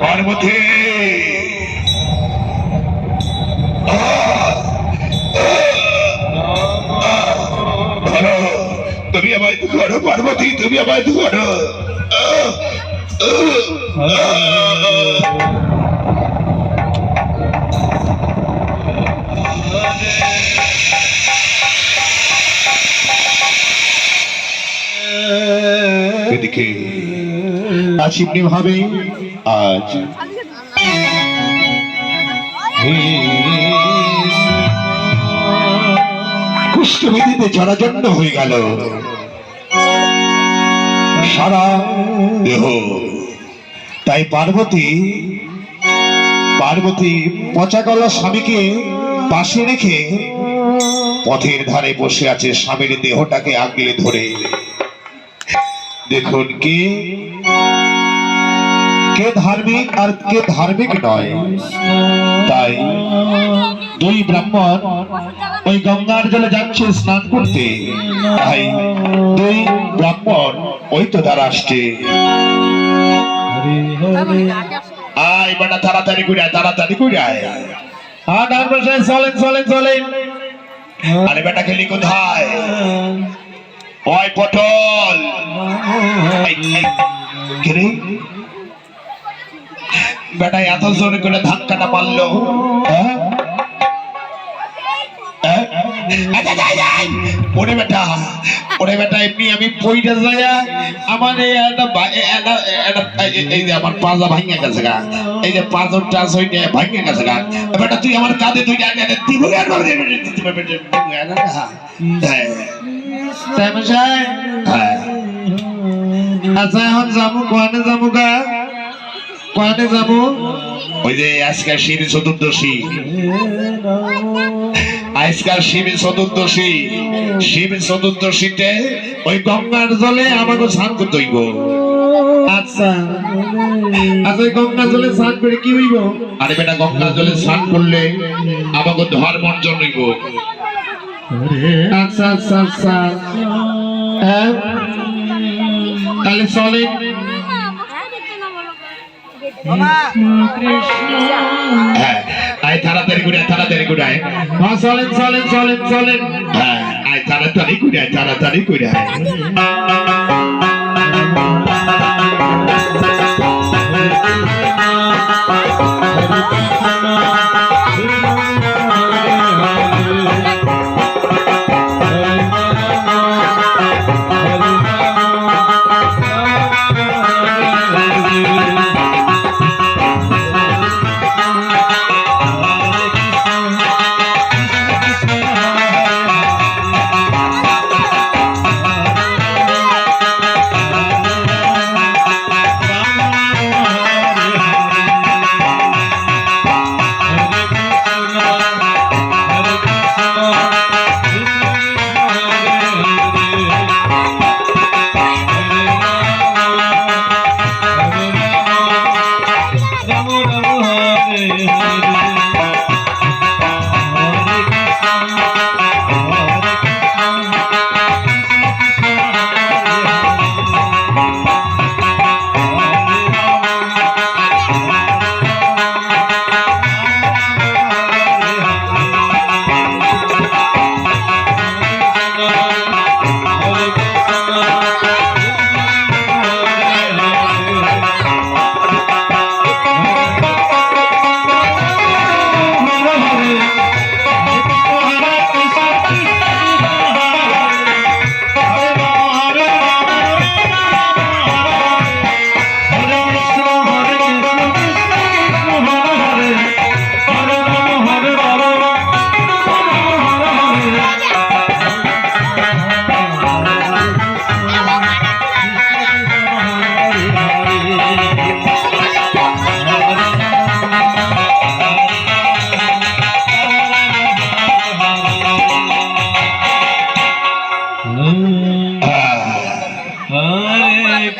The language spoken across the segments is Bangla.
পার্বতী তুমি আমায় ধরো, পার্বতী তুমি আমায় ধরো। এদিকে আসিমনি ভাবে আজ কুষ্ঠবিধিতে জরাজন্ড হয়ে গেল সারা দেহ। তাই পার্বতী পচা গলা স্বামীকে পাশে রেখে পথের ধারে বসে আছে, স্বামীর দেহটাকে আগলে ধরে। দেখুন কে ধার্মিক আর কে ধার্মিক নয়। তাই দুই ব্রাহ্মণ ওই গঙ্গার জলে যাচ্ছে স্নান করতে। তাই দুই ব্রাহ্মণ ওই তো দ্বারা আসছে। আয় বেটা তাড়াতাড়ি করে আয়, তাড়াতাড়ি করে আয়। চলেন চলেন চলেন। আরে বেটা খেলি কোথায়? ওই পটল বেটা এত জোরে করে ধাক্কাটা মারলো। ওরে বেটা এমনি আমি পইটা যাই আমার এই যে আমার পাজা ভাঙে গেছে গা, এই যে পাঁচটা ছয়টা ভাঙে গেছে গা। বেটা তুই আমার কাঁধে দুইটা দিব। আচ্ছা এখন যাবো কোয়ানে যাবো গা, কোয়ানে যাবো? ওই যে আজকাল শিব চতুর্দশী, আজকাল শিব চতুর্দশীতে ওই গঙ্গার জলে আমাকে স্নান করতে হইব। আচ্ছা আচ্ছা গঙ্গা জলে স্নান করে কি হইব? আরে বেটা গঙ্গা জলে স্নান করলে আমাকে ধর্মর্জন হইব। আচ্ছা আচ্ছা আচ্ছা হ্যাঁ তাহলে চলে। হ্যাঁ আয় তাড়াতাড়ি করে আয়, তাড়াতাড়ি করে আয়। হ্যাঁ চলেন চলেন চলেন চলেন। হ্যাঁ আয় তাড়াতাড়ি করে আয়, তাড়াতাড়ি করে আয়।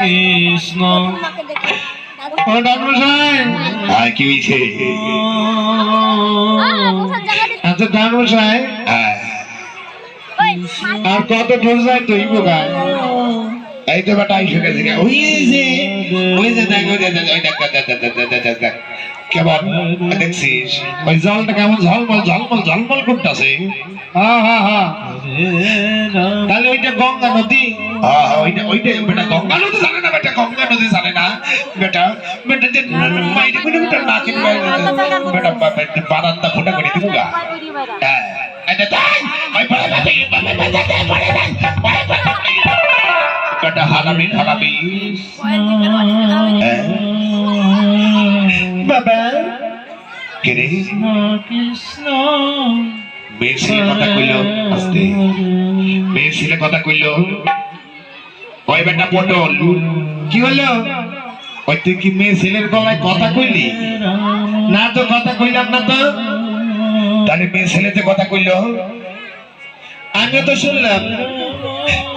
কৃষ্ণ। কি হয়েছে? আচ্ছা আর কত দূর যায় তুই বোকায়? এই তো বেটা এসে গেছে ওই যে দেখ ওই দেখ কেমন দেখছিস ওই জলটা কেমন ঝলমল ঝলমল ঝলমল করতেছে তাহলে ওইটা গঙ্গা নদী ওইটা বেটা গঙ্গা নদী জানে না বেটা গঙ্গা নদী জানে না বেটা বেটা যে মাইরে করে বেটা না কিনবে বেটা বারান্দা ফোটা করে দিব গা হ্যাঁ এটা তাই ওই বেটা হারামি বাবা কেরে কৃষ্ণ মেয়ে ছেলে কথা কইল আস্তে মেয়ে ছেলে কথা কইল ওই বেটা পটল কি হলো ওই তুই কি মেয়ে ছেলের গলায় কথা কইলি না তো কথা কইলাম না তো তাহলে মেয়ে ছেলেতে কথা কইল আমিও তো শুনলাম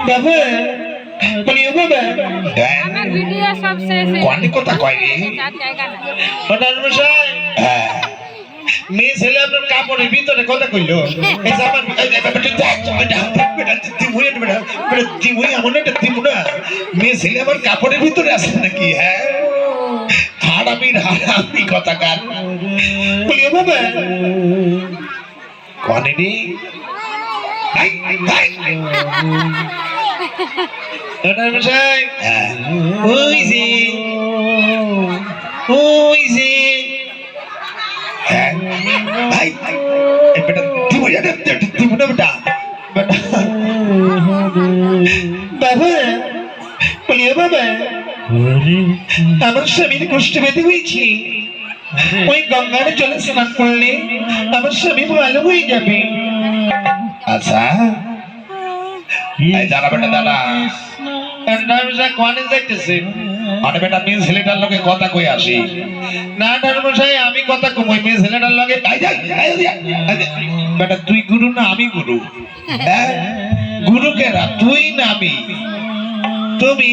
বাবা মেয়ে ছেলে আপনার কাপড়ের ভিতরে কথা কইলো মেয়ে ছেলে আমার কাপড়ের ভিতরে আছে নাকি হ্যাঁ হারামি কথা কার বলিও বাবা কনে রে আমার স্বামীর কষ্ট পেতে হয়েছি ওই গঙ্গার জলে স্নান করলে আমার স্বামী ভালো হয়ে যাবে আচ্ছা দাঁড়া বেটা দাঁড়া কথা কই আসি না মশাই আমি কথা কমই মেয়ে ছেলেটার লগে বেটা তুই গুরু না আমি গুরু গুরু কেরা তুই না আমি তুমি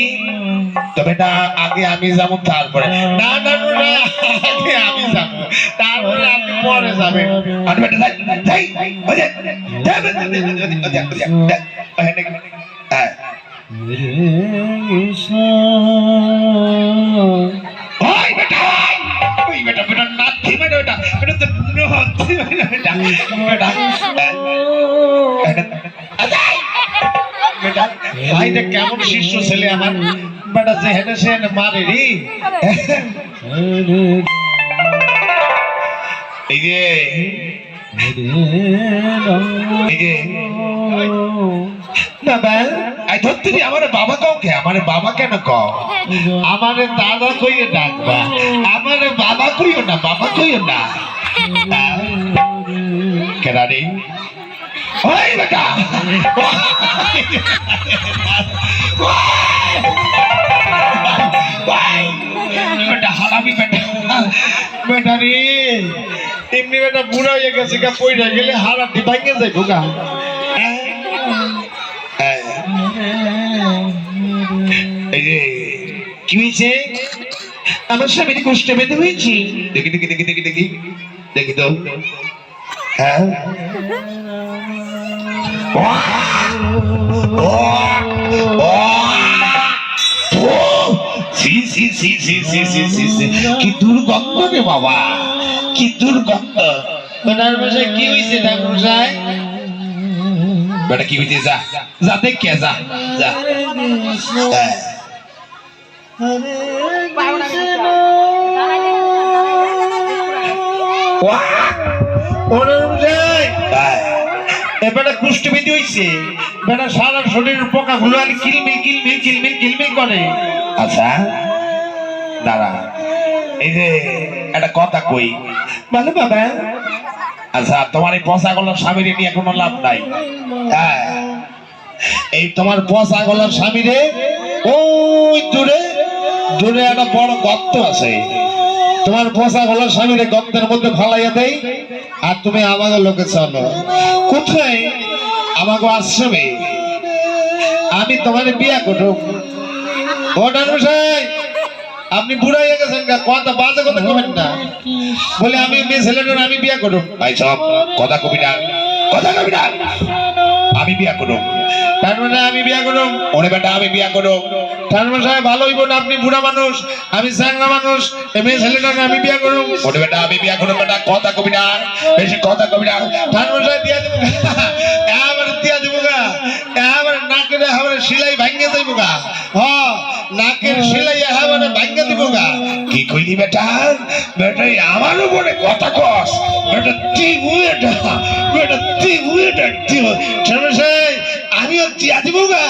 তো বেটা আগে আমি যাবো তারপরে না আগে আমি যাবো তারপরে আপনি পরে যাবেন আর বেটা কেমন শিষ্য ছেলে আমার বেটা যে হেঁটে সে মারে রে এই যে আমার বাবা কাউকে আমার বাবা কেন কও আমার দাদা কইও ডাকবা আমার বাবা কইও না বাবা কইও না কেন রে ওই বেটা বেটা হারামি বেটা বেটা রে এমনি বেটা বুড়া হয়ে গেছে গা পয়রা গেলে হারাটি ভাঙে যায় ঢোকা এই যে কি হয়েছে আমার স্বামীর কষ্ট পেতে হয়েছি দেখি দেখি দেখি দেখি দেখি দেখি তো হ্যাঁ কি দুর্গন্ধ রে বাবা কি দুর্গন্ধ কি হয়েছে ঠাকুরমশাই বেটা কি হয়েছে যা যা দেখে যা যা বেটা কুষ্ঠবিধি হয়েছে বেটা সারা শরীরের পোকা গুলো আর কিলমিল কিলমিল কিলমিল কিলমিল করে আচ্ছা দাঁড়া এই যে একটা কথা কই ভালো বাবা আচ্ছা তোমার এই পচা গলার স্বামীরে নিয়ে কোনো লাভ নাই হ্যাঁ এই তোমার পচা গলার স্বামীরে ওই দূরে দূরে একটা বড় গর্ত আছে তোমার পচা গলার স্বামীরে গর্তের মধ্যে ফালাইয়া দেয় আর তুমি আমাকে লোকে চলো কোথায় আমাকে আশ্রমে আমি তোমার বিয়া করব ওটার মশাই আপনি বুড়া হয়ে গেছেন কথা বাজে কথা কবেন না বলে আমি মেয়ে ছেলেটার আমি বিয়া করব ভাই সব কথা কবি না কথা কবি না আমি বিয়া করব। তার মানে আমি বিয়া করব। ওরে বেটা আমি বিয়া করব। তার মানে ভালো হইব না, আপনি বুড়া মানুষ, আমি চ্যাংড়া মানুষ, মেয়ে ছেলেটা আমি বিয়া করব। ওরে বেটা আমি বিয়া করব, বেটা কথা কবি না, বেশি কথা কবি না। তার মানে দিয়া দেব, এবার দিয়া দেব গা, এবার নাকের এবার সেলাই ভাঙিয়ে যাইব গা। হ্যাঁ নাকের সেলাই এবার ভাঙিয়ে দিব গা। কি কইলি বেটা? বেটা আমার উপরে কথা কস, বেটা তুই বুয়েটা, বেটা তুই বুয়েটা, আমিও দিয়া দিব গা।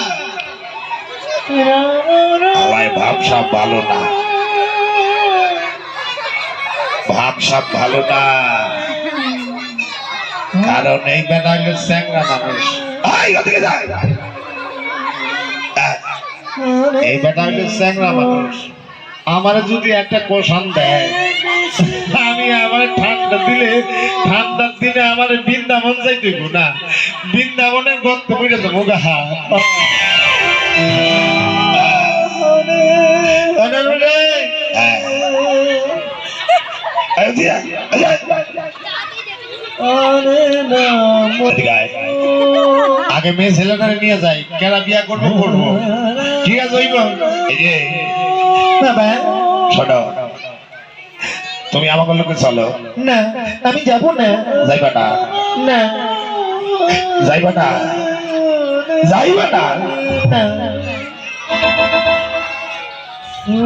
ভাই ভাবসাব ভালো না, ভাবসাব ভালো না, কারণ এই বেটা হইল চ্যাংড়া মানুষ। এই বেটা হইল চ্যাংড়া মানুষ, আমার যদি একটা কোষান দেয়, আমি আমার ঠান্ডা দিলে, ঠান্ডার দিনে আমার বৃন্দাবন যাই দিব না, বৃন্দাবনের গর্ত বুঝে দেবো গা। আগে মেয়ে ছেলেটা নিয়ে যাই, কেনা বিয়া করবো করবো, ঠিক আছে হইব। এই যে শোনো, তুমি আমাকে লোকে চলো না, আমি যাবো না। যাইবা না? না যাইবা না, যাইবা না,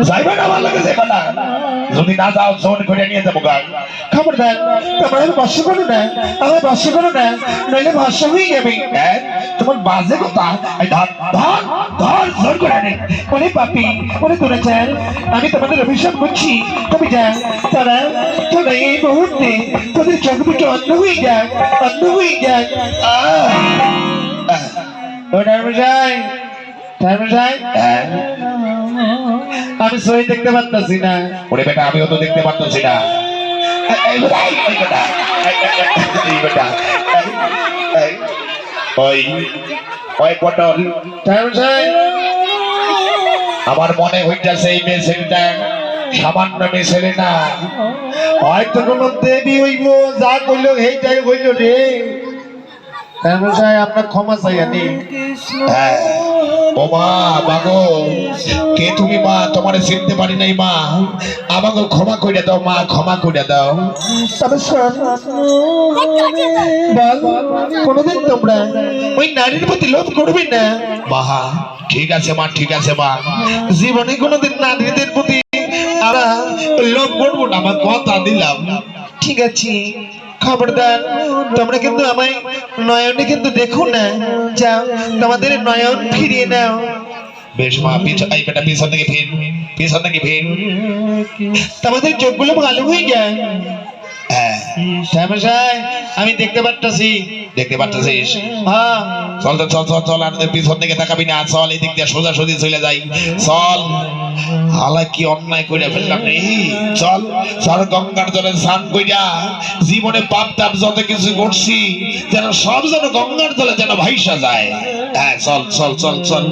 যাইবা না, আমার লাগে যাইবা না। যদি না যাও জোন করে নিয়ে যাবো গান। খবরদার তোমার বর্ষ করো না, আমার বর্ষ করো না, নইলে ভস্য হয়ে যাবে। তোমার বাজে কথা, ধর ধর ধর জোর করে নে। ওরে পাপি, ওরে তোরা চাল, আমি তোমাদের অভিশাপ করছি, তুমি যা, তারা তোরা এই মুহূর্তে তোদের চোখ দুটো অন্ধ হয়ে যাক, অন্ধ হয়ে যাক। আমি সই দেখতে পারতাছি না। ওরে বেটা আমিও তো দেখতে পারতাছি না। আমার মনে হইতেছে এই মেয়ে ছেলেটা সামান্য মেয়ে ছেলে না, হয়তো কোন দেবী হইব, যা কইল এইটাই হইল রে। আপনার ক্ষমা চাইনি। ও মা, মাগো কে তুমি মা? তোমার চিনতে পারি নাই মা, আমাকে ক্ষমা করে দাও মা, ক্ষমা করে দাও। কোনদিন তোমরা ওই নারীর প্রতি লোভ করবে না মা। ঠিক আছে মা, ঠিক আছে মা, জীবনে কোনদিন নারীদের প্রতি আমরা লোভ করবো না, আমার কথা দিলাম। ঠিক আছে, খবরদার তোমরা কিন্তু আমায় নয়নে কিন্তু দেখো না, যাও তোমাদের নয়ন ফিরিয়ে নাও। বেশ মা, এই বেটা পিছন থেকে ফির, পিছন থেকে ফির, তোমাদের চোখগুলো ভালো হয়ে যায়। আমি দেখতে পারতাছি, দেখতে পারতাছিস? হ্যাঁ চল তো, চল চল চল, আমাদের পিছন দিকে তাকাবি না, চল এই দিক দিয়ে সোজা সোজি চলে যাই, চল। হালা কি অন্যায় করে ফেললাম রে, চল চল গঙ্গার জলে স্নান কইরা জীবনে পাপ তাপ যত কিছু করছি যেন সব যেন গঙ্গার জলে যেন ভাইসা যায়। হ্যাঁ চল চল চল চল।